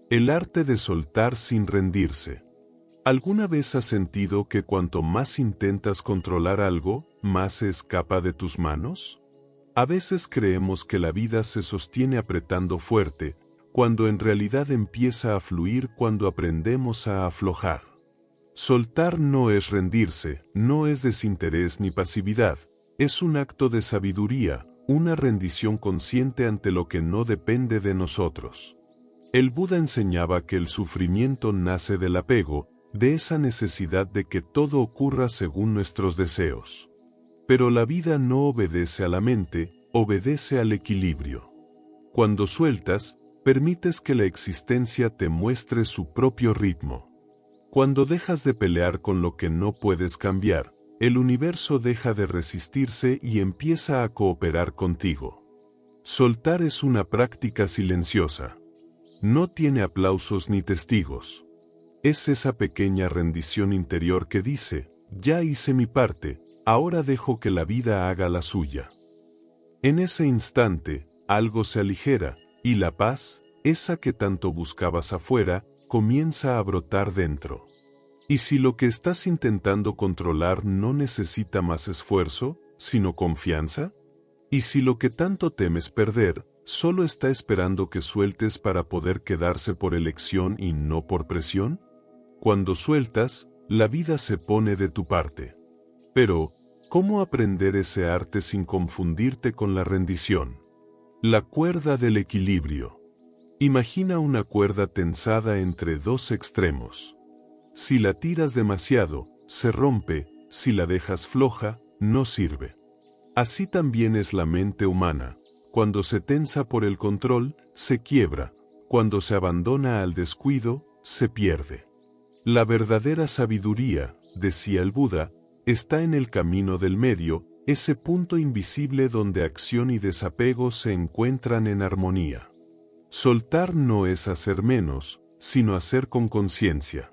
El arte de soltar sin rendirse. ¿Alguna vez has sentido que cuanto más intentas controlar algo, más se escapa de tus manos? A veces creemos que la vida se sostiene apretando fuerte, cuando en realidad empieza a fluir cuando aprendemos a aflojar. Soltar no es rendirse, no es desinterés ni pasividad, es un acto de sabiduría, una rendición consciente ante lo que no depende de nosotros. El Buda enseñaba que el sufrimiento nace del apego, de esa necesidad de que todo ocurra según nuestros deseos. Pero la vida no obedece a la mente, obedece al equilibrio. Cuando sueltas, permites que la existencia te muestre su propio ritmo. Cuando dejas de pelear con lo que no puedes cambiar, el universo deja de resistirse y empieza a cooperar contigo. Soltar es una práctica silenciosa. No tiene aplausos ni testigos. Es esa pequeña rendición interior que dice, ya hice mi parte, ahora dejo que la vida haga la suya. En ese instante, algo se aligera, y la paz, esa que tanto buscabas afuera, comienza a brotar dentro. Y si lo que estás intentando controlar no necesita más esfuerzo, sino confianza, y si lo que tanto temes perder, solo está esperando que sueltes para poder quedarse por elección y no por presión, cuando sueltas, la vida se pone de tu parte. Pero, ¿cómo aprender ese arte sin confundirte con la rendición? La cuerda del equilibrio. Imagina una cuerda tensada entre dos extremos. Si la tiras demasiado, se rompe, si la dejas floja, no sirve. Así también es la mente humana. Cuando se tensa por el control, se quiebra. Cuando se abandona al descuido, se pierde. La verdadera sabiduría, decía el Buda, está en el camino del medio, ese punto invisible donde acción y desapego se encuentran en armonía. Soltar no es hacer menos, sino hacer con conciencia.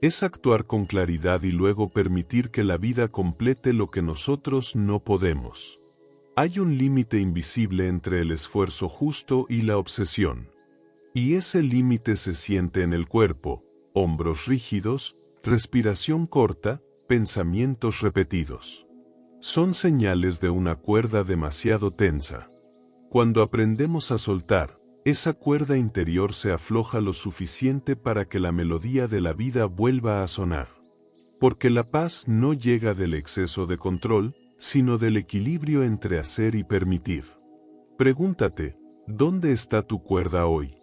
Es actuar con claridad y luego permitir que la vida complete lo que nosotros no podemos. Hay un límite invisible entre el esfuerzo justo y la obsesión. Y ese límite se siente en el cuerpo, hombros rígidos, respiración corta, pensamientos repetidos. Son señales de una cuerda demasiado tensa. Cuando aprendemos a soltar, esa cuerda interior se afloja lo suficiente para que la melodía de la vida vuelva a sonar. Porque la paz no llega del exceso de control, sino del equilibrio entre hacer y permitir. Pregúntate, ¿dónde está tu cuerda hoy?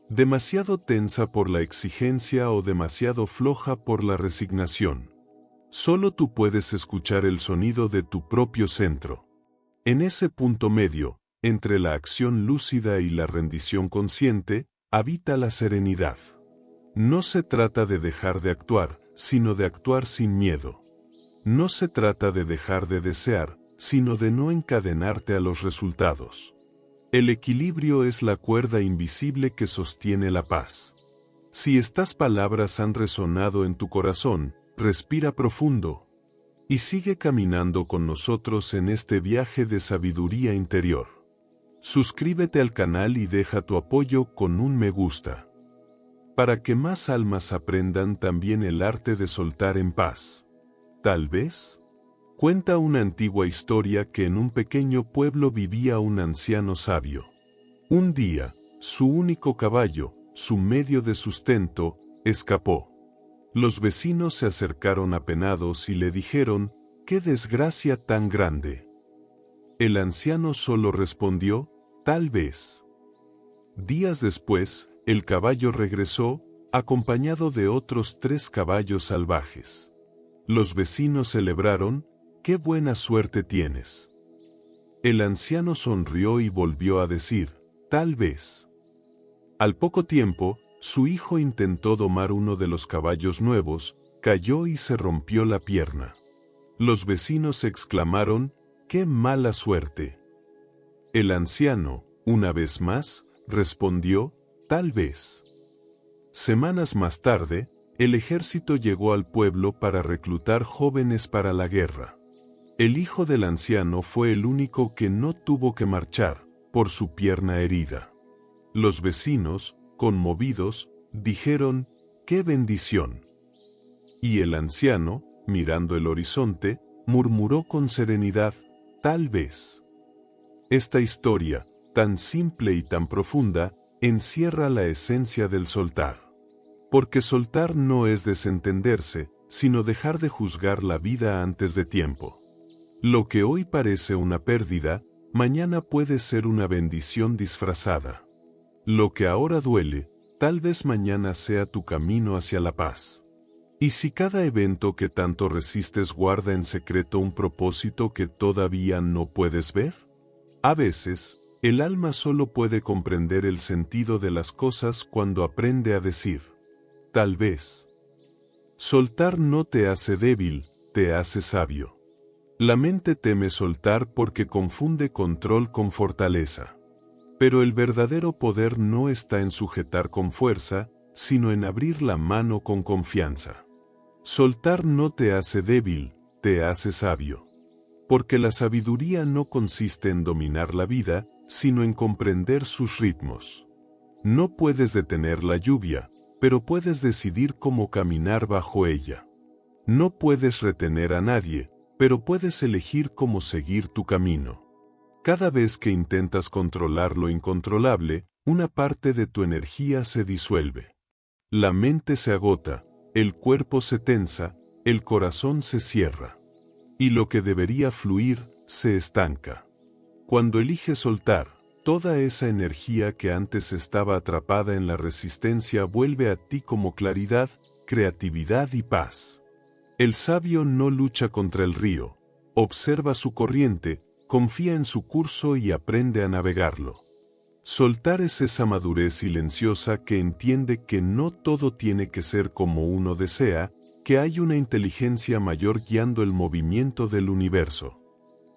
¿Demasiado tensa por la exigencia o demasiado floja por la resignación? Solo tú puedes escuchar el sonido de tu propio centro. En ese punto medio, entre la acción lúcida y la rendición consciente, habita la serenidad. No se trata de dejar de actuar, sino de actuar sin miedo. No se trata de dejar de desear, sino de no encadenarte a los resultados. El equilibrio es la cuerda invisible que sostiene la paz. Si estas palabras han resonado en tu corazón, respira profundo y sigue caminando con nosotros en este viaje de sabiduría interior. Suscríbete al canal y deja tu apoyo con un me gusta, para que más almas aprendan también el arte de soltar en paz. Tal vez, cuenta una antigua historia que en un pequeño pueblo vivía un anciano sabio. Un día, su único caballo, su medio de sustento, escapó. Los vecinos se acercaron apenados y le dijeron, ¡qué desgracia tan grande! El anciano solo respondió, tal vez. Días después, el caballo regresó, acompañado de otros 3 caballos salvajes. Los vecinos celebraron, ¡qué buena suerte tienes! El anciano sonrió y volvió a decir, tal vez. Al poco tiempo, su hijo intentó domar uno de los caballos nuevos, cayó y se rompió la pierna. Los vecinos exclamaron, ¡qué mala suerte! El anciano, una vez más, respondió, tal vez. Semanas más tarde, el ejército llegó al pueblo para reclutar jóvenes para la guerra. El hijo del anciano fue el único que no tuvo que marchar, por su pierna herida. Los vecinos, conmovidos, Dijeron, ¡qué bendición! Y el anciano, mirando el horizonte, murmuró con serenidad, tal vez. Esta historia, tan simple y tan profunda, encierra la esencia del soltar. Porque soltar no es desentenderse, sino dejar de juzgar la vida antes de tiempo. Lo que hoy parece una pérdida, mañana puede ser una bendición disfrazada. Lo que ahora duele, tal vez mañana sea tu camino hacia la paz. ¿Y si cada evento que tanto resistes guarda en secreto un propósito que todavía no puedes ver? A veces, el alma solo puede comprender el sentido de las cosas cuando aprende a decir, tal vez. Soltar no te hace débil, te hace sabio. La mente teme soltar porque confunde control con fortaleza. Pero el verdadero poder no está en sujetar con fuerza, sino en abrir la mano con confianza. Soltar no te hace débil, te hace sabio. Porque la sabiduría no consiste en dominar la vida, sino en comprender sus ritmos. No puedes detener la lluvia, pero puedes decidir cómo caminar bajo ella. No puedes retener a nadie, pero puedes elegir cómo seguir tu camino. Cada vez que intentas controlar lo incontrolable, una parte de tu energía se disuelve. La mente se agota, el cuerpo se tensa, el corazón se cierra. Y lo que debería fluir, se estanca. Cuando eliges soltar, toda esa energía que antes estaba atrapada en la resistencia vuelve a ti como claridad, creatividad y paz. El sabio no lucha contra el río, observa su corriente, confía en su curso y aprende a navegarlo. Soltar es esa madurez silenciosa que entiende que no todo tiene que ser como uno desea, que hay una inteligencia mayor guiando el movimiento del universo.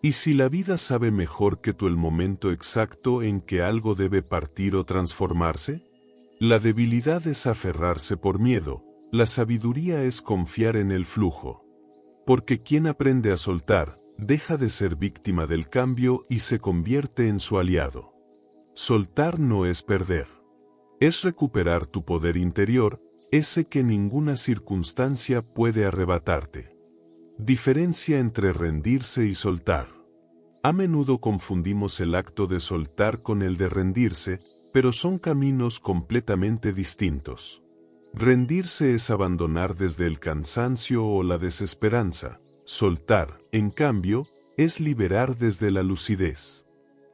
Y si la vida sabe mejor que tú el momento exacto en que algo debe partir o transformarse, la debilidad es aferrarse por miedo, la sabiduría es confiar en el flujo. Porque quien aprende a soltar, deja de ser víctima del cambio y se convierte en su aliado. Soltar no es perder. Es recuperar tu poder interior, ese que ninguna circunstancia puede arrebatarte. Diferencia entre rendirse y soltar. A menudo confundimos el acto de soltar con el de rendirse, pero son caminos completamente distintos. Rendirse es abandonar desde el cansancio o la desesperanza. Soltar, en cambio, es liberar desde la lucidez.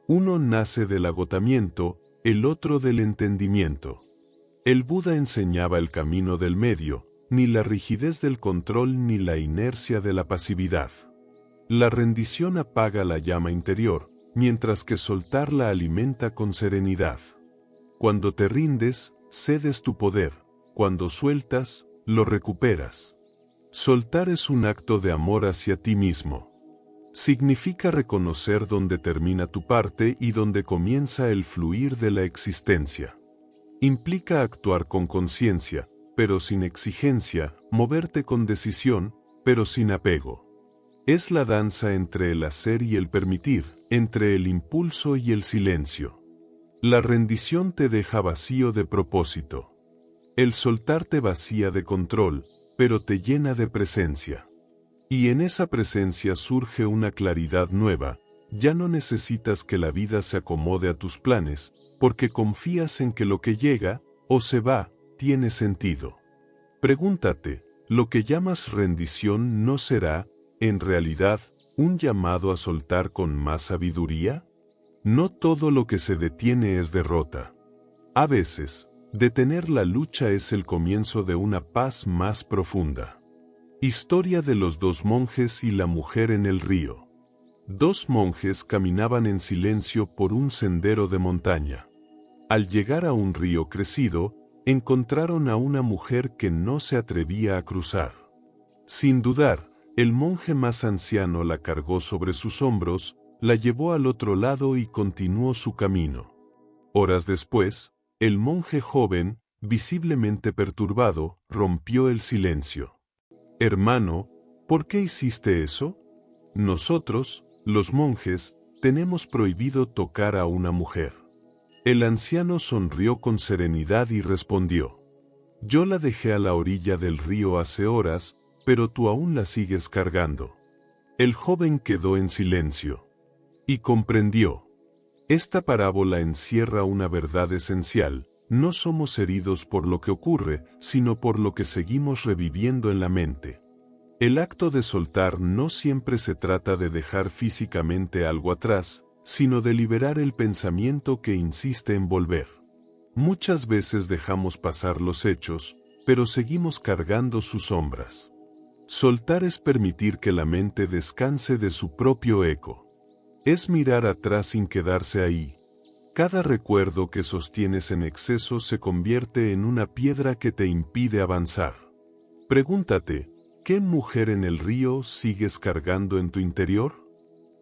Uno nace del agotamiento, el otro del entendimiento. El Buda enseñaba el camino del medio, ni la rigidez del control ni la inercia de la pasividad. La rendición apaga la llama interior, mientras que soltar la alimenta con serenidad. Cuando te rindes, cedes tu poder, cuando sueltas, lo recuperas. Soltar es un acto de amor hacia ti mismo. Significa reconocer dónde termina tu parte y dónde comienza el fluir de la existencia. Implica actuar con conciencia, pero sin exigencia, moverte con decisión, pero sin apego. Es la danza entre el hacer y el permitir, entre el impulso y el silencio. La rendición te deja vacío de propósito. El soltar te vacía de control, pero te llena de presencia. Y en esa presencia surge una claridad nueva, ya no necesitas que la vida se acomode a tus planes, porque confías en que lo que llega, o se va, tiene sentido. Pregúntate, ¿lo que llamas rendición no será, en realidad, un llamado a soltar con más sabiduría? No todo lo que se detiene es derrota. A veces, detener la lucha es el comienzo de una paz más profunda. Historia de los dos monjes y la mujer en el río. Dos monjes caminaban en silencio por un sendero de montaña. Al llegar a un río crecido, encontraron a una mujer que no se atrevía a cruzar. Sin dudar, el monje más anciano la cargó sobre sus hombros, la llevó al otro lado y continuó su camino. Horas después, el monje joven, visiblemente perturbado, rompió el silencio. Hermano, ¿por qué hiciste eso? Nosotros, los monjes, tenemos prohibido tocar a una mujer. El anciano sonrió con serenidad y respondió: Yo la dejé a la orilla del río hace horas, pero tú aún la sigues cargando. El joven quedó en silencio. Y comprendió. Esta parábola encierra una verdad esencial: no somos heridos por lo que ocurre, sino por lo que seguimos reviviendo en la mente. El acto de soltar no siempre se trata de dejar físicamente algo atrás, sino de liberar el pensamiento que insiste en volver. Muchas veces dejamos pasar los hechos, pero seguimos cargando sus sombras. Soltar es permitir que la mente descanse de su propio eco. Es mirar atrás sin quedarse ahí. Cada recuerdo que sostienes en exceso se convierte en una piedra que te impide avanzar. Pregúntate, ¿qué mujer en el río sigues cargando en tu interior?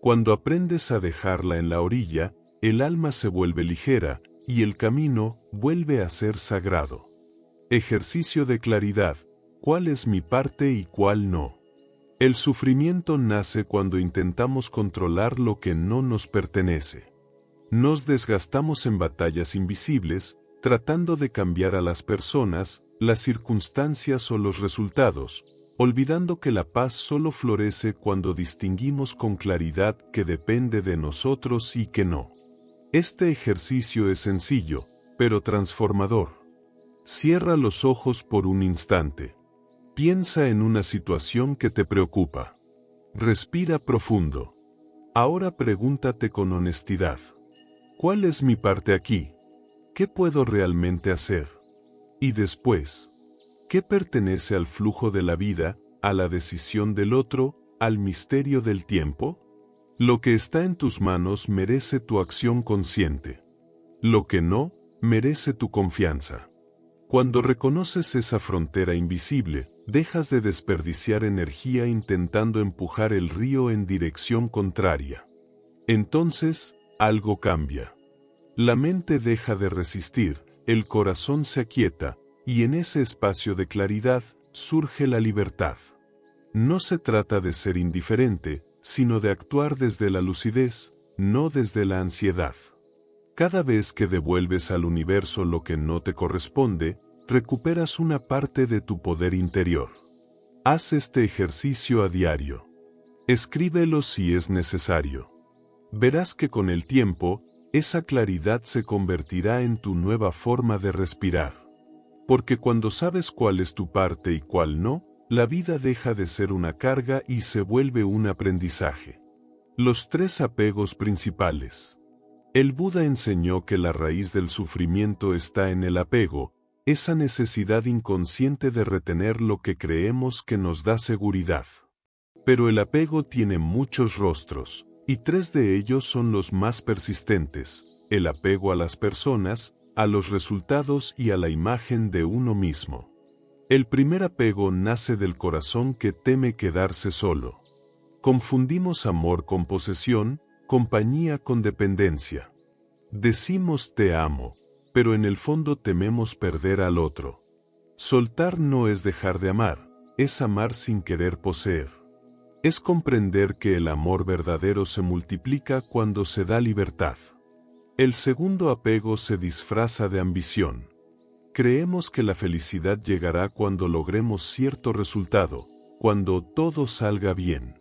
Cuando aprendes a dejarla en la orilla, el alma se vuelve ligera, y el camino vuelve a ser sagrado. Ejercicio de claridad: ¿cuál es mi parte y cuál no? El sufrimiento nace cuando intentamos controlar lo que no nos pertenece. Nos desgastamos en batallas invisibles, tratando de cambiar a las personas, las circunstancias o los resultados, olvidando que la paz solo florece cuando distinguimos con claridad que depende de nosotros y que no. Este ejercicio es sencillo, pero transformador. Cierra los ojos por un instante. Piensa en una situación que te preocupa. Respira profundo. Ahora pregúntate con honestidad: ¿cuál es mi parte aquí? ¿Qué puedo realmente hacer? Y después, ¿qué pertenece al flujo de la vida, a la decisión del otro, al misterio del tiempo? Lo que está en tus manos merece tu acción consciente. Lo que no, merece tu confianza. Cuando reconoces esa frontera invisible, dejas de desperdiciar energía intentando empujar el río en dirección contraria. Entonces, algo cambia. La mente deja de resistir, el corazón se aquieta, y en ese espacio de claridad surge la libertad. No se trata de ser indiferente, sino de actuar desde la lucidez, no desde la ansiedad. Cada vez que devuelves al universo lo que no te corresponde, recuperas una parte de tu poder interior. Haz este ejercicio a diario. Escríbelo si es necesario. Verás que con el tiempo, esa claridad se convertirá en tu nueva forma de respirar. Porque cuando sabes cuál es tu parte y cuál no, la vida deja de ser una carga y se vuelve un aprendizaje. Los 3 apegos principales. El Buda enseñó que la raíz del sufrimiento está en el apego, esa necesidad inconsciente de retener lo que creemos que nos da seguridad. Pero el apego tiene muchos rostros, y 3 de ellos son los más persistentes: el apego a las personas, a los resultados y a la imagen de uno mismo. El primer apego nace del corazón que teme quedarse solo. Confundimos amor con posesión, compañía con dependencia. Decimos te amo, pero en el fondo tememos perder al otro. Soltar no es dejar de amar, es amar sin querer poseer. Es comprender que el amor verdadero se multiplica cuando se da libertad. El segundo apego se disfraza de ambición. Creemos que la felicidad llegará cuando logremos cierto resultado, cuando todo salga bien.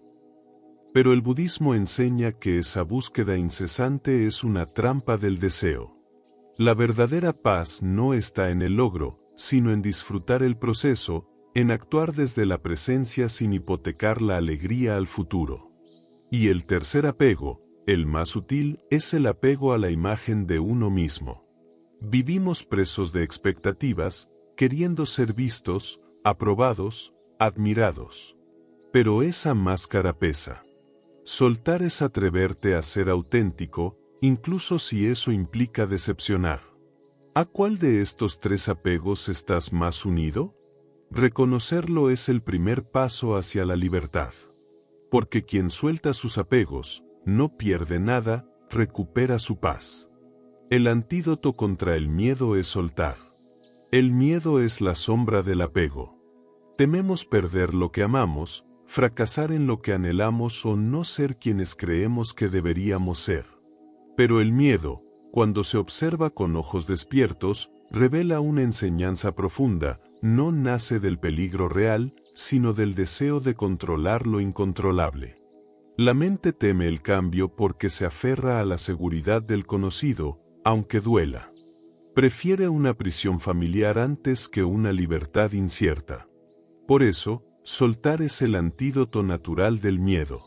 Pero el budismo enseña que esa búsqueda incesante es una trampa del deseo. La verdadera paz no está en el logro, sino en disfrutar el proceso, en actuar desde la presencia sin hipotecar la alegría al futuro. Y el tercer apego, el más sutil, es el apego a la imagen de uno mismo. Vivimos presos de expectativas, queriendo ser vistos, aprobados, admirados. Pero esa máscara pesa. Soltar es atreverte a ser auténtico, incluso si eso implica decepcionar. ¿A cuál de estos 3 apegos estás más unido? Reconocerlo es el primer paso hacia la libertad. Porque quien suelta sus apegos, no pierde nada, recupera su paz. El antídoto contra el miedo es soltar. El miedo es la sombra del apego. Tememos perder lo que amamos, fracasar en lo que anhelamos o no ser quienes creemos que deberíamos ser. Pero el miedo, cuando se observa con ojos despiertos, Revela una enseñanza profunda, no nace del peligro real, sino del deseo de controlar lo incontrolable. La mente teme el cambio porque se aferra a la seguridad del conocido, aunque duela. Prefiere una prisión familiar antes que una libertad incierta. Por eso, soltar es el antídoto natural del miedo.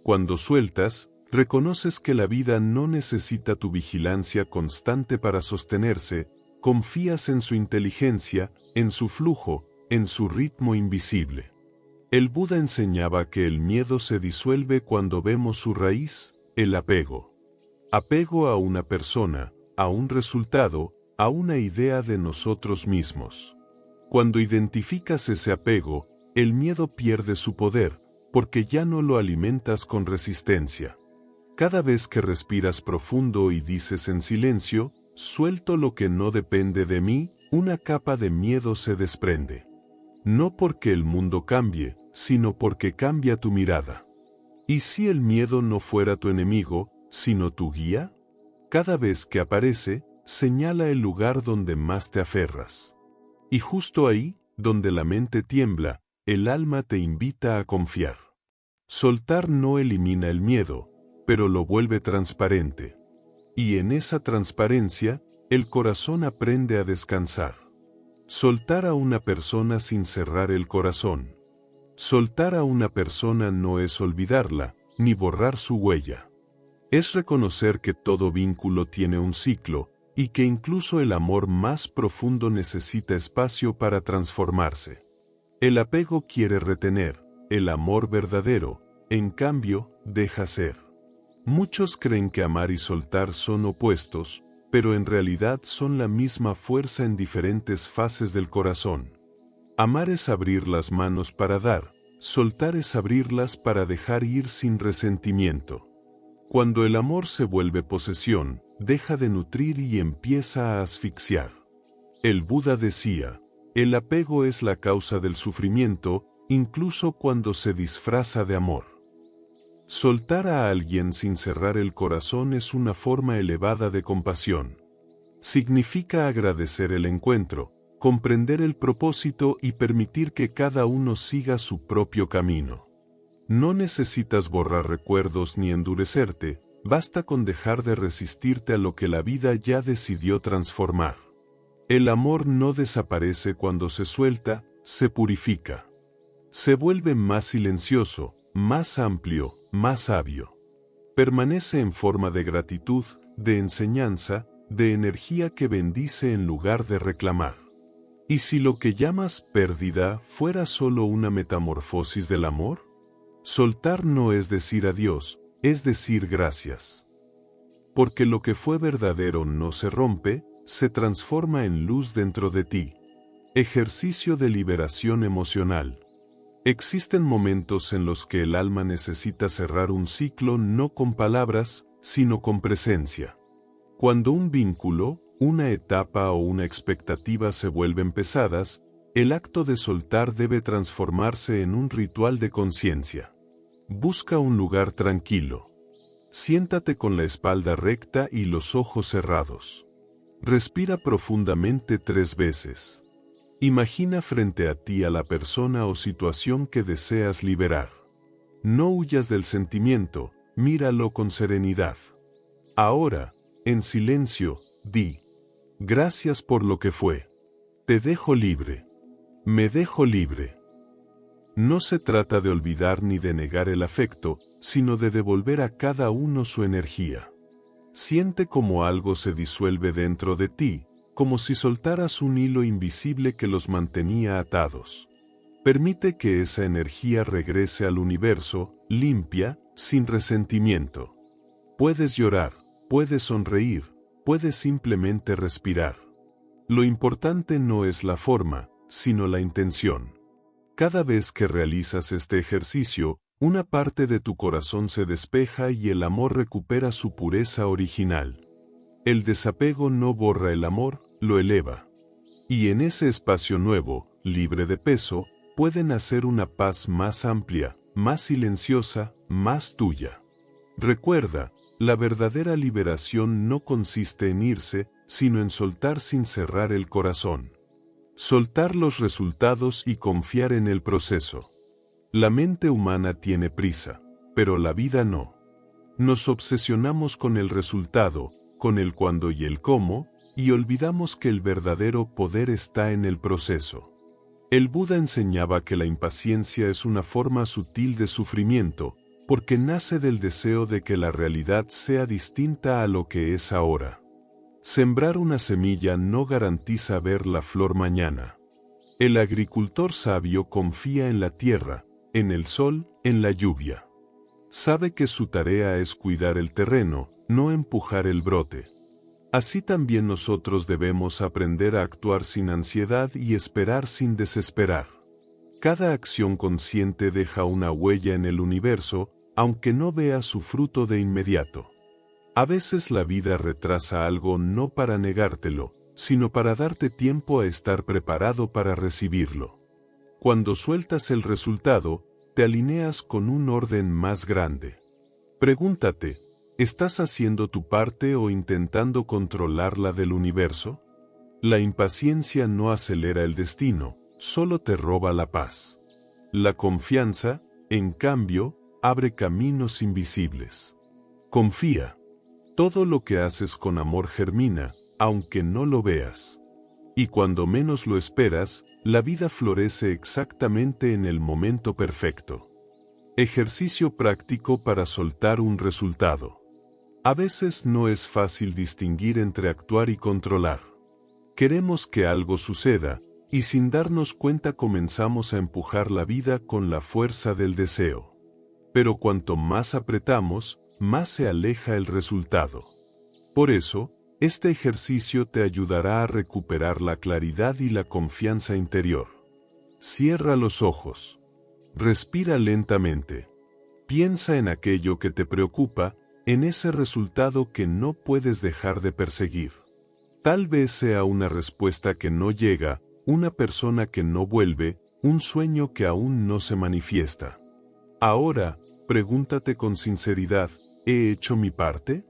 Cuando sueltas, reconoces que la vida no necesita tu vigilancia constante para sostenerse, confías en su inteligencia, en su flujo, en su ritmo invisible. El Buda enseñaba que el miedo se disuelve cuando vemos su raíz, el apego. Apego a una persona, a un resultado, a una idea de nosotros mismos. Cuando identificas ese apego, el miedo pierde su poder, porque ya no lo alimentas con resistencia. Cada vez que respiras profundo y dices en silencio, suelto lo que no depende de mí, una capa de miedo se desprende. No porque el mundo cambie, sino porque cambia tu mirada. ¿Y si el miedo no fuera tu enemigo, sino tu guía? Cada vez que aparece, señala el lugar donde más te aferras. Y justo ahí, donde la mente tiembla, el alma te invita a confiar. Soltar no elimina el miedo, pero lo vuelve transparente. Y en esa transparencia, el corazón aprende a descansar. Soltar a una persona sin cerrar el corazón. Soltar a una persona no es olvidarla, ni borrar su huella. Es reconocer que todo vínculo tiene un ciclo, y que incluso el amor más profundo necesita espacio para transformarse. El apego quiere retener, el amor verdadero, en cambio, deja ser. Muchos creen que amar y soltar son opuestos, pero en realidad son la misma fuerza en diferentes fases del corazón. Amar es abrir las manos para dar, soltar es abrirlas para dejar ir sin resentimiento. Cuando el amor se vuelve posesión, deja de nutrir y empieza a asfixiar. El Buda decía, el apego es la causa del sufrimiento, incluso cuando se disfraza de amor. Soltar a alguien sin cerrar el corazón es una forma elevada de compasión. Significa agradecer el encuentro, comprender el propósito y permitir que cada uno siga su propio camino. No necesitas borrar recuerdos ni endurecerte, basta con dejar de resistirte a lo que la vida ya decidió transformar. El amor no desaparece cuando se suelta, se purifica. Se vuelve más silencioso, más amplio, más sabio. Permanece en forma de gratitud, de enseñanza, de energía que bendice en lugar de reclamar. ¿Y si lo que llamas pérdida fuera solo una metamorfosis del amor? Soltar no es decir adiós, es decir gracias. Porque lo que fue verdadero no se rompe, se transforma en luz dentro de ti. Ejercicio de liberación emocional. Existen momentos en los que el alma necesita cerrar un ciclo no con palabras, sino con presencia. Cuando un vínculo, una etapa o una expectativa se vuelven pesadas, el acto de soltar debe transformarse en un ritual de conciencia. Busca un lugar tranquilo. Siéntate con la espalda recta y los ojos cerrados. Respira profundamente 3 veces. Imagina frente a ti a la persona o situación que deseas liberar. No huyas del sentimiento, míralo con serenidad. Ahora, en silencio, di: gracias por lo que fue. Te dejo libre. Me dejo libre. No se trata de olvidar ni de negar el afecto, sino de devolver a cada uno su energía. Siente como algo se disuelve dentro de ti, como si soltaras un hilo invisible que los mantenía atados. Permite que esa energía regrese al universo, limpia, sin resentimiento. Puedes llorar, puedes sonreír, puedes simplemente respirar. Lo importante no es la forma, sino la intención. Cada vez que realizas este ejercicio, una parte de tu corazón se despeja y el amor recupera su pureza original. El desapego no borra el amor, lo eleva. Y en ese espacio nuevo, libre de peso, puede nacer una paz más amplia, más silenciosa, más tuya. Recuerda, la verdadera liberación no consiste en irse, sino en soltar sin cerrar el corazón. Soltar los resultados y confiar en el proceso. La mente humana tiene prisa, pero la vida no. Nos obsesionamos con el resultado, con el cuándo y el cómo, y olvidamos que el verdadero poder está en el proceso. El Buda enseñaba que la impaciencia es una forma sutil de sufrimiento, porque nace del deseo de que la realidad sea distinta a lo que es ahora. Sembrar una semilla no garantiza ver la flor mañana. El agricultor sabio confía en la tierra, en el sol, en la lluvia. Sabe que su tarea es cuidar el terreno, no empujar el brote. Así también nosotros debemos aprender a actuar sin ansiedad y esperar sin desesperar. Cada acción consciente deja una huella en el universo, aunque no vea su fruto de inmediato. A veces la vida retrasa algo no para negártelo, sino para darte tiempo a estar preparado para recibirlo. Cuando sueltas el resultado, te alineas con un orden más grande. Pregúntate, ¿estás haciendo tu parte o intentando controlar la del universo? La impaciencia no acelera el destino, solo te roba la paz. La confianza, en cambio, abre caminos invisibles. Confía. Todo lo que haces con amor germina, aunque no lo veas. Y cuando menos lo esperas, la vida florece exactamente en el momento perfecto. Ejercicio práctico para soltar un resultado. A veces no es fácil distinguir entre actuar y controlar. Queremos que algo suceda, y sin darnos cuenta comenzamos a empujar la vida con la fuerza del deseo. Pero cuanto más apretamos, más se aleja el resultado. Por eso, este ejercicio te ayudará a recuperar la claridad y la confianza interior. Cierra los ojos. Respira lentamente. Piensa en aquello que te preocupa, en ese resultado que no puedes dejar de perseguir. Tal vez sea una respuesta que no llega, una persona que no vuelve, un sueño que aún no se manifiesta. Ahora, pregúntate con sinceridad, ¿he hecho mi parte?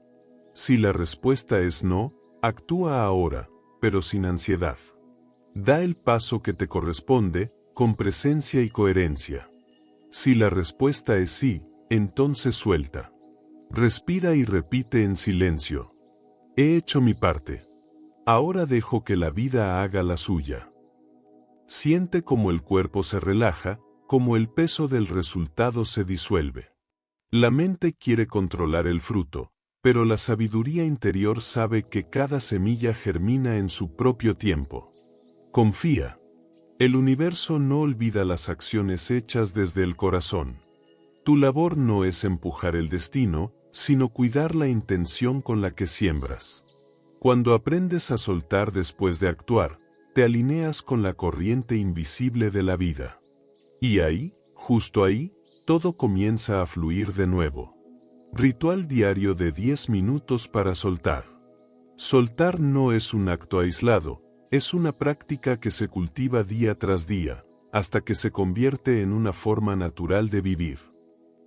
Si la respuesta es no, actúa ahora, pero sin ansiedad. Da el paso que te corresponde, con presencia y coherencia. Si la respuesta es sí, entonces suelta. Respira y repite en silencio. He hecho mi parte. Ahora dejo que la vida haga la suya. Siente cómo el cuerpo se relaja, cómo el peso del resultado se disuelve. La mente quiere controlar el fruto, pero la sabiduría interior sabe que cada semilla germina en su propio tiempo. Confía. El universo no olvida las acciones hechas desde el corazón. Tu labor no es empujar el destino, sino cuidar la intención con la que siembras. Cuando aprendes a soltar después de actuar, te alineas con la corriente invisible de la vida. Y ahí, justo ahí, todo comienza a fluir de nuevo. Ritual diario de 10 minutos para soltar. Soltar no es un acto aislado, es una práctica que se cultiva día tras día, hasta que se convierte en una forma natural de vivir.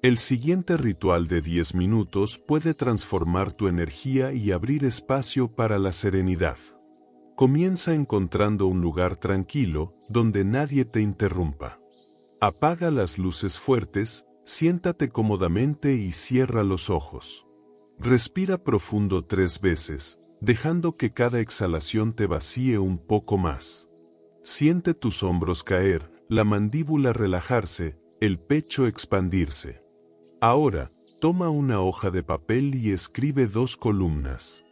El siguiente ritual de 10 minutos puede transformar tu energía y abrir espacio para la serenidad. Comienza encontrando un lugar tranquilo, donde nadie te interrumpa. Apaga las luces fuertes, siéntate cómodamente y cierra los ojos. Respira profundo 3 veces, dejando que cada exhalación te vacíe un poco más. Siente tus hombros caer, la mandíbula relajarse, el pecho expandirse. Ahora, toma una hoja de papel y escribe 2 columnas.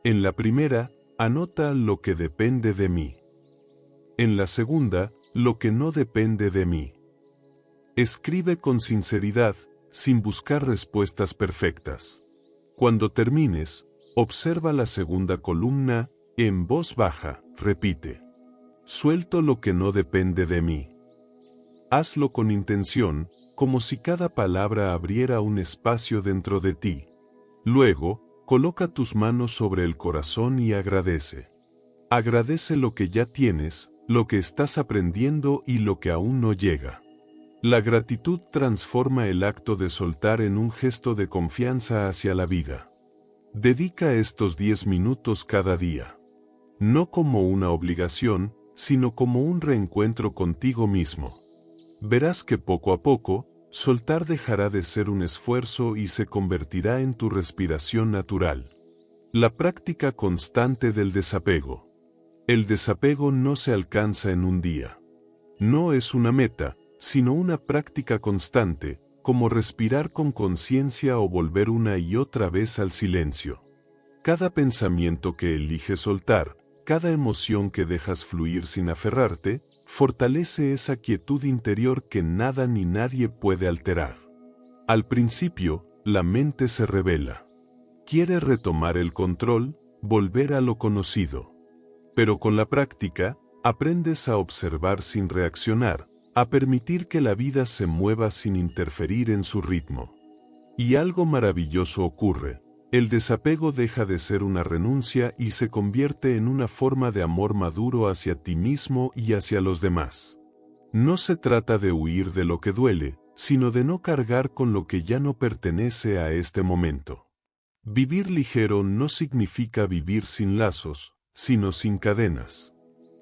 En la primera, anota lo que depende de mí. En la segunda, lo que no depende de mí. Escribe con sinceridad, sin buscar respuestas perfectas. Cuando termines, observa la segunda columna, en voz baja, repite. Suelto lo que no depende de mí. Hazlo con intención, como si cada palabra abriera un espacio dentro de ti. Luego, coloca tus manos sobre el corazón y agradece. Agradece lo que ya tienes, lo que estás aprendiendo y lo que aún no llega. La gratitud transforma el acto de soltar en un gesto de confianza hacia la vida. Dedica estos 10 minutos cada día. no como una obligación, sino como un reencuentro contigo mismo. Verás que poco a poco, soltar dejará de ser un esfuerzo y se convertirá en tu respiración natural. La práctica constante del desapego. El desapego no se alcanza en un día. No es una meta, sino una práctica constante, como respirar con conciencia o volver una y otra vez al silencio. Cada pensamiento que eliges soltar, cada emoción que dejas fluir sin aferrarte, fortalece esa quietud interior que nada ni nadie puede alterar. Al principio, la mente se rebela. Quiere retomar el control, volver a lo conocido. Pero con la práctica, aprendes a observar sin reaccionar, a permitir que la vida se mueva sin interferir en su ritmo. Y algo maravilloso ocurre. El desapego deja de ser una renuncia y se convierte en una forma de amor maduro hacia ti mismo y hacia los demás. No se trata de huir de lo que duele, sino de no cargar con lo que ya no pertenece a este momento. Vivir ligero no significa vivir sin lazos, sino sin cadenas.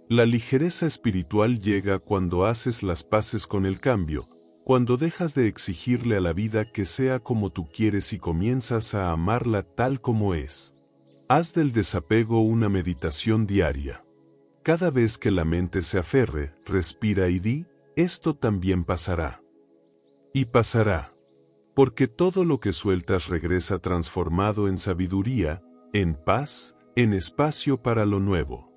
La ligereza espiritual llega cuando haces las paces con el cambio, cuando dejas de exigirle a la vida que sea como tú quieres y comienzas a amarla tal como es. Haz del desapego una meditación diaria. Cada vez que la mente se aferre, respira y di, esto también pasará. Y pasará. Porque todo lo que sueltas regresa transformado en sabiduría, en paz, en espacio para lo nuevo.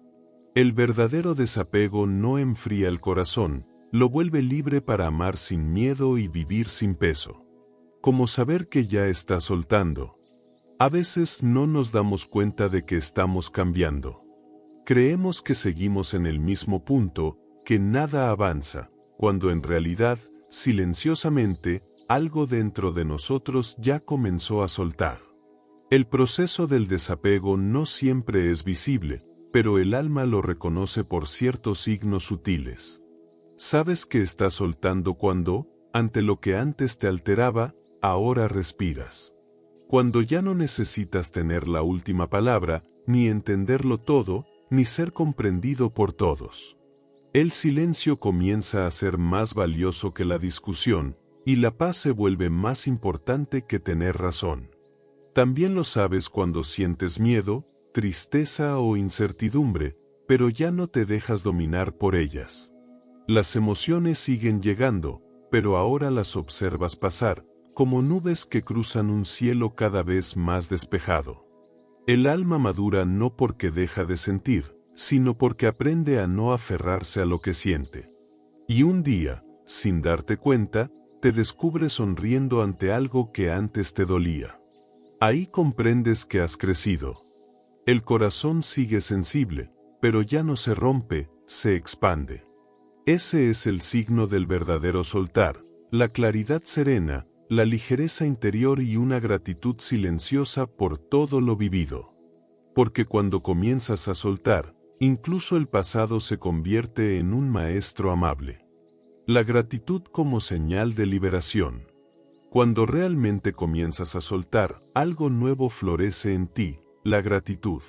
El verdadero desapego no enfría el corazón, lo vuelve libre para amar sin miedo y vivir sin peso. Como saber que ya está soltando. A veces no nos damos cuenta de que estamos cambiando. Creemos que seguimos en el mismo punto, que nada avanza, cuando en realidad, silenciosamente, algo dentro de nosotros ya comenzó a soltar. El proceso del desapego no siempre es visible, pero el alma lo reconoce por ciertos signos sutiles. Sabes que estás soltando cuando, ante lo que antes te alteraba, ahora respiras. Cuando ya no necesitas tener la última palabra, ni entenderlo todo, ni ser comprendido por todos. El silencio comienza a ser más valioso que la discusión, y la paz se vuelve más importante que tener razón. También lo sabes cuando sientes miedo, tristeza o incertidumbre, pero ya no te dejas dominar por ellas. Las emociones siguen llegando, pero ahora las observas pasar, como nubes que cruzan un cielo cada vez más despejado. El alma madura no porque deja de sentir, sino porque aprende a no aferrarse a lo que siente. Y un día, sin darte cuenta, te descubres sonriendo ante algo que antes te dolía. Ahí comprendes que has crecido. El corazón sigue sensible, pero ya no se rompe, se expande. Ese es el signo del verdadero soltar, la claridad serena, la ligereza interior y una gratitud silenciosa por todo lo vivido. Porque cuando comienzas a soltar, incluso el pasado se convierte en un maestro amable. La gratitud como señal de liberación. Cuando realmente comienzas a soltar, algo nuevo florece en ti, la gratitud.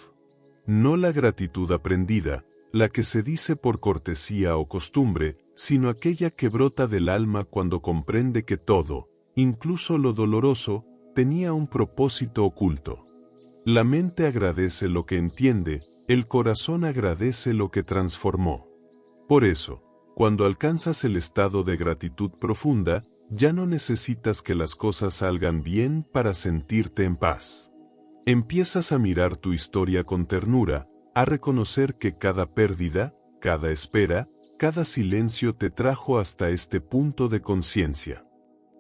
No la gratitud aprendida, la que se dice por cortesía o costumbre, sino aquella que brota del alma cuando comprende que todo, incluso lo doloroso, tenía un propósito oculto. La mente agradece lo que entiende, el corazón agradece lo que transformó. Por eso, cuando alcanzas el estado de gratitud profunda, ya no necesitas que las cosas salgan bien para sentirte en paz. Empiezas a mirar tu historia con ternura, a reconocer que cada pérdida, cada espera, cada silencio te trajo hasta este punto de conciencia.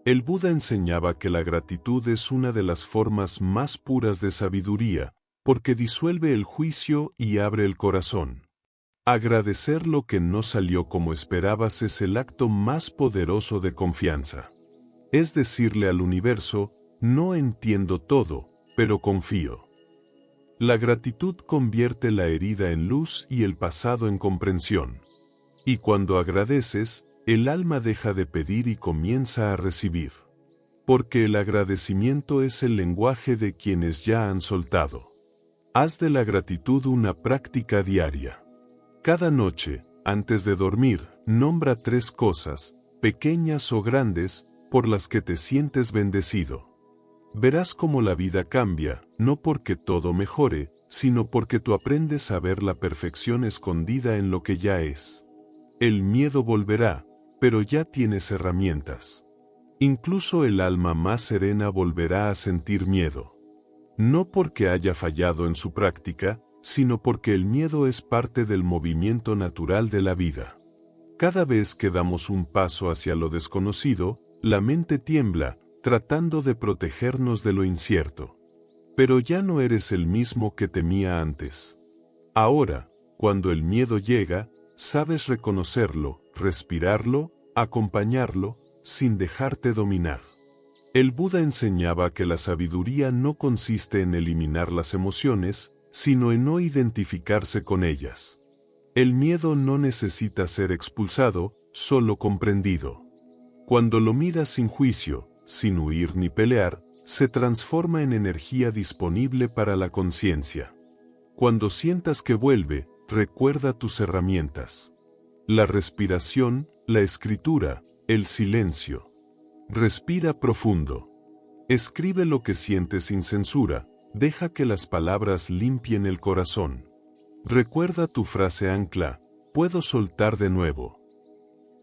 El Buda enseñaba que la gratitud es una de las formas más puras de sabiduría, porque disuelve el juicio y abre el corazón. Agradecer lo que no salió como esperabas es el acto más poderoso de confianza. Es decirle al universo, no entiendo todo, pero confío. La gratitud convierte la herida en luz y el pasado en comprensión. Y cuando agradeces, el alma deja de pedir y comienza a recibir. Porque el agradecimiento es el lenguaje de quienes ya han soltado. Haz de la gratitud una práctica diaria. Cada noche, antes de dormir, nombra 3 cosas, pequeñas o grandes, por las que te sientes bendecido. Verás cómo la vida cambia, no porque todo mejore, sino porque tú aprendes a ver la perfección escondida en lo que ya es. El miedo volverá, pero ya tienes herramientas. Incluso el alma más serena volverá a sentir miedo. No porque haya fallado en su práctica, sino porque el miedo es parte del movimiento natural de la vida. Cada vez que damos un paso hacia lo desconocido, la mente tiembla, tratando de protegernos de lo incierto. Pero ya no eres el mismo que temía antes. Ahora, cuando el miedo llega, sabes reconocerlo, respirarlo, acompañarlo, sin dejarte dominar. El Buda enseñaba que la sabiduría no consiste en eliminar las emociones, sino en no identificarse con ellas. El miedo no necesita ser expulsado, solo comprendido. Cuando lo miras sin juicio, sin huir ni pelear, se transforma en energía disponible para la conciencia. Cuando sientas que vuelve, recuerda tus herramientas. La respiración, la escritura, el silencio. Respira profundo. Escribe lo que sientes sin censura, deja que las palabras limpien el corazón. Recuerda tu frase ancla, puedo soltar de nuevo.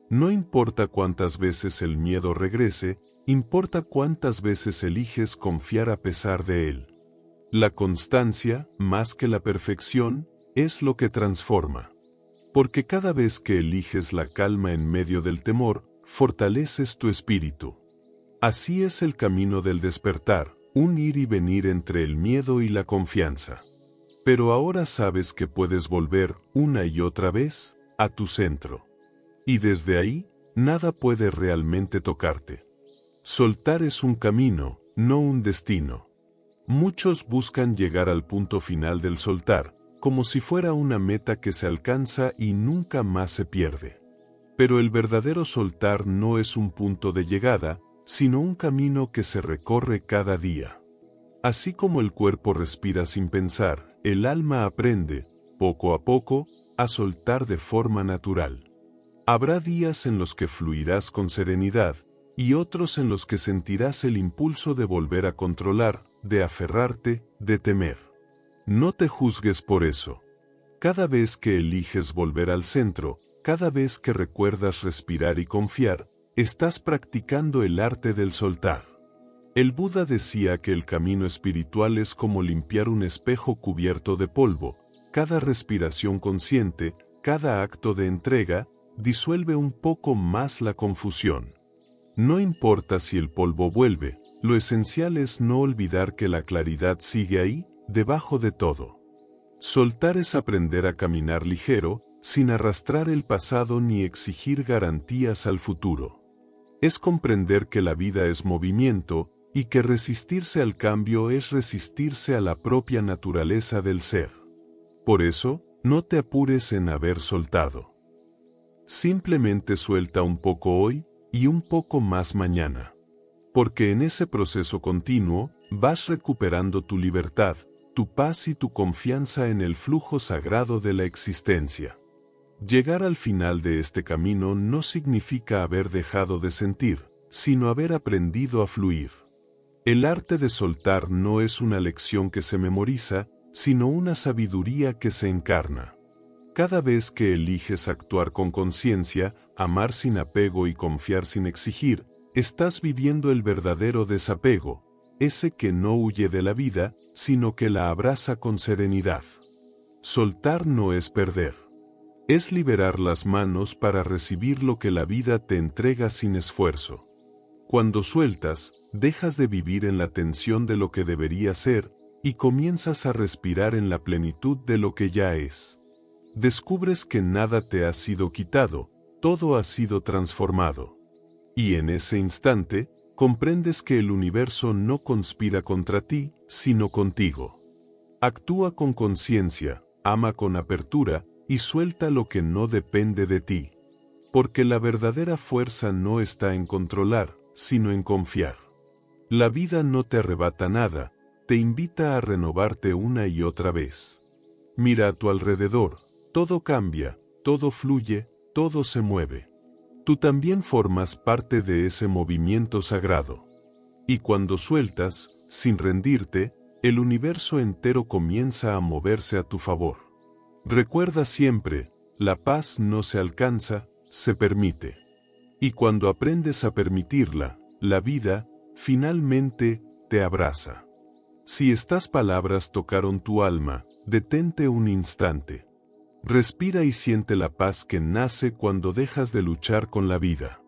No importa cuántas veces el miedo regrese, importa cuántas veces eliges confiar a pesar de él. La constancia, más que la perfección, es lo que transforma. Porque cada vez que eliges la calma en medio del temor, fortaleces tu espíritu. Así es el camino del despertar, un ir y venir entre el miedo y la confianza. Pero ahora sabes que puedes volver, una y otra vez, a tu centro. Y desde ahí, nada puede realmente tocarte. Soltar es un camino, no un destino. Muchos buscan llegar al punto final del soltar, como si fuera una meta que se alcanza y nunca más se pierde. Pero el verdadero soltar no es un punto de llegada, sino un camino que se recorre cada día. Así como el cuerpo respira sin pensar, el alma aprende, poco a poco, a soltar de forma natural. Habrá días en los que fluirás con serenidad, y otros en los que sentirás el impulso de volver a controlar, de aferrarte, de temer. No te juzgues por eso. Cada vez que eliges volver al centro, cada vez que recuerdas respirar y confiar, estás practicando el arte del soltar. El Buda decía que el camino espiritual es como limpiar un espejo cubierto de polvo. Cada respiración consciente, cada acto de entrega, disuelve un poco más la confusión. No importa si el polvo vuelve, lo esencial es no olvidar que la claridad sigue ahí, debajo de todo. Soltar es aprender a caminar ligero, sin arrastrar el pasado ni exigir garantías al futuro. Es comprender que la vida es movimiento, y que resistirse al cambio es resistirse a la propia naturaleza del ser. Por eso, no te apures en haber soltado. Simplemente suelta un poco hoy, y un poco más mañana. Porque en ese proceso continuo, vas recuperando tu libertad, tu paz y tu confianza en el flujo sagrado de la existencia. Llegar al final de este camino no significa haber dejado de sentir, sino haber aprendido a fluir. El arte de soltar no es una lección que se memoriza, sino una sabiduría que se encarna. Cada vez que eliges actuar con conciencia, amar sin apego y confiar sin exigir, estás viviendo el verdadero desapego, ese que no huye de la vida, sino que la abraza con serenidad. Soltar no es perder. Es liberar las manos para recibir lo que la vida te entrega sin esfuerzo. Cuando sueltas, dejas de vivir en la tensión de lo que debería ser, y comienzas a respirar en la plenitud de lo que ya es. Descubres que nada te ha sido quitado, todo ha sido transformado. Y en ese instante, comprendes que el universo no conspira contra ti, sino contigo. Actúa con conciencia, ama con apertura, y suelta lo que no depende de ti. Porque la verdadera fuerza no está en controlar, sino en confiar. La vida no te arrebata nada, te invita a renovarte una y otra vez. Mira a tu alrededor, todo cambia, todo fluye, todo se mueve. Tú también formas parte de ese movimiento sagrado. Y cuando sueltas, sin rendirte, el universo entero comienza a moverse a tu favor. Recuerda siempre, la paz no se alcanza, se permite. Y cuando aprendes a permitirla, la vida, finalmente, te abraza. Si estas palabras tocaron tu alma, detente un instante. Respira y siente la paz que nace cuando dejas de luchar con la vida.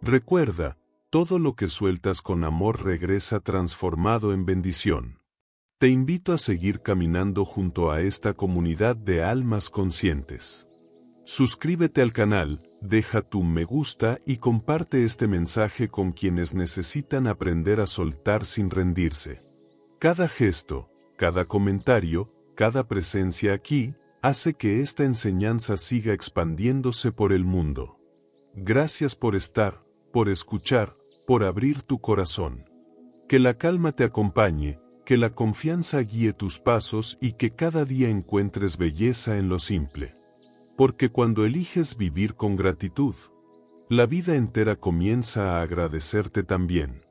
Recuerda, todo lo que sueltas con amor regresa transformado en bendición. Te invito a seguir caminando junto a esta comunidad de almas conscientes. Suscríbete al canal, deja tu me gusta y comparte este mensaje con quienes necesitan aprender a soltar sin rendirse. Cada gesto, cada comentario, cada presencia aquí, hace que esta enseñanza siga expandiéndose por el mundo. Gracias por estar, por escuchar, por abrir tu corazón. Que la calma te acompañe, que la confianza guíe tus pasos y que cada día encuentres belleza en lo simple. Porque cuando eliges vivir con gratitud, la vida entera comienza a agradecerte también.